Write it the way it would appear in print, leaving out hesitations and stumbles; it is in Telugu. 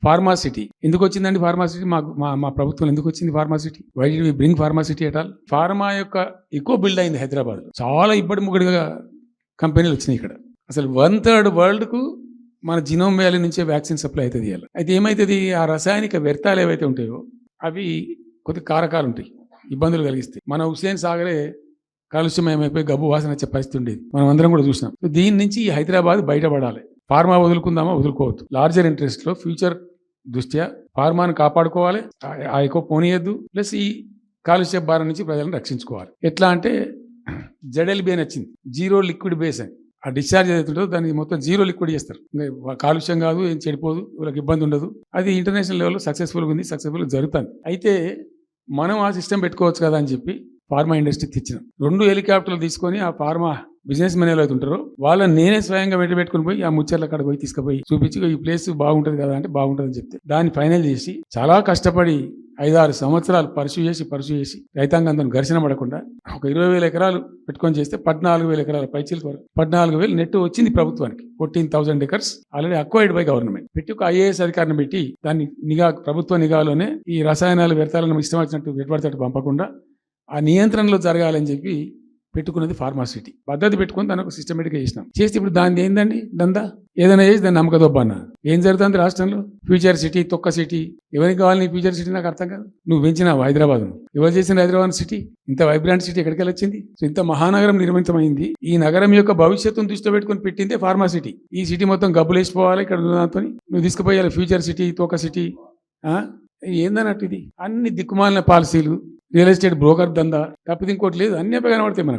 ఫార్మాసిటీ ఎందుకు వచ్చిందండి? ఫార్మాసిటీ మా ప్రభుత్వం ఎందుకు వచ్చింది? Pharma city why did we bring pharma city at all? Pharma యొక్క ఎక్కువ బిల్డ్ అయింది హైదరాబాద్. చాలా ఇబ్బడి ముగ్గడిగా కంపెనీలు వచ్చినాయి ఇక్కడ. అసలు 1/3 వరల్డ్కు మన జినోమ్ వ్యాలీ నుంచే వ్యాక్సిన్ సప్లై అవుతుంది. అయితే ఏమవుతుంది, ఆ రసాయనిక వ్యర్థాలు ఏవైతే ఉంటాయో అవి కొద్ది కారకాలు ఉంటాయి, ఇబ్బందులు కలిగిస్తాయి. మన హుస్సేన్ సాగరే కాలుష్యమయమైపోయి గబ్బు వాసన వచ్చే పరిస్థితి ఉండేది, మనం అందరం కూడా చూసినాం. దీని నుంచి ఈ హైదరాబాద్ బయటపడాలి. ఫార్మా వదులుకుందామా? వదులుకోవద్దు. లార్జర్ ఇంట్రెస్ట్లో ఫ్యూచర్ దృష్ట్యా ఫార్మాను కాపాడుకోవాలి, ఆ ఎక్కువ పోనీయద్దు. ప్లస్ ఈ కాలుష్య భారం నుంచి ప్రజలను రక్షించుకోవాలి. ఎట్లా అంటే ZLB అని వచ్చింది, జీరో లిక్విడ్ బేస్ అని. ఆ డిశ్చార్జ్ ఏదైతుందో దాన్ని మొత్తం జీరో లిక్విడ్ చేస్తారు. కాలుష్యం కాదు, ఏం చెడిపోదు, వాళ్ళకి ఇబ్బంది ఉండదు. అది ఇంటర్నేషనల్ లెవెల్లో సక్సెస్ఫుల్గా ఉంది, సక్సెస్ఫుల్గా జరుగుతుంది. అయితే మనం ఆ సిస్టమ్ పెట్టుకోవచ్చు కదా అని చెప్పి ఫార్మా ఇండస్ట్రీ తెచ్చినాం. 2 హెలికాప్టర్లు తీసుకొని ఆ ఫార్మా బిజినెస్ మెన్ ఏవైతే ఉంటారో వాళ్ళని నేనే స్వయంగా పెట్టుకుని పోయి ఆ ముచ్చర్ల కాడ పోయి తీసుకుపోయి చూపించి ఈ ప్లేస్ బాగుంటుంది కదా అంటే బాగుంటుంది అని చెప్తే దాన్ని ఫైనల్ చేసి చాలా కష్టపడి 5-6 సంవత్సరాలు పర్సూ చేసి రైతాంగంతో ఘర్షణ పడకుండా ఒక 20,000 ఎకరాలు పెట్టుకొని చేస్తే 14,000 ఎకరాల పైచీలకు 14,000 నెట్ వచ్చింది ప్రభుత్వానికి. 14,000 acres already acquired by government. పెట్టి ఒక IAS అధికారిని పెట్టి దాన్ని ప్రభుత్వ నిఘాలోనే ఈ రసాయనాలు వ్యర్థాలను ఇష్టం వచ్చినట్టు వెట్టుబడితట్టు పంపకుండా ఆ నియంత్రణలో జరగాలని చెప్పి పెట్టుకున్నది ఫార్మాసిటీ. పద్ధతి పెట్టుకుని దాన్ని ఒక సిస్టమేటిక్గా చేసినాం. చేస్తే ఇప్పుడు దాన్ని ఏందండి దందా, ఏదైనా చేసి దాన్ని నమ్మకదొబ్బన్నా. ఏం జరుగుతుంది రాష్ట్రంలో? ఫ్యూచర్ సిటీ, తొక్క సిటీ. ఎవరికి కావాలి నీ ఫ్యూచర్ సిటీ? నాకు అర్థం కాదు. నువ్వు పెంచినావు హైదరాబాద్ను, ఎవరు చేసిన హైదరాబాద్ సిటీ? ఇంత వైబ్రాంట్ సిటీ ఎక్కడికి వచ్చింది? సో ఇంత మహానగరం నిర్మితమైంది. ఈ నగరం యొక్క భవిష్యత్తును దృష్టిలో పెట్టుకుని పెట్టిందే ఫార్మాసిటీ. ఈ సిటీ మొత్తం గబ్బులేసిపోవాలి, ఇక్కడ దాంతో నువ్వు తీసుకుపోయాలి ఫ్యూచర్ సిటీ, తొక్క సిటీ. ఏందన్నట్టు ఇది? అన్ని దిక్కుమాలిన పాలసీలు, రియల్ ఎస్టేట్ బ్రోకర్ దందా తప్పితే ఇంకోటి లేదు. అన్ని కనబడతాయి మనకు.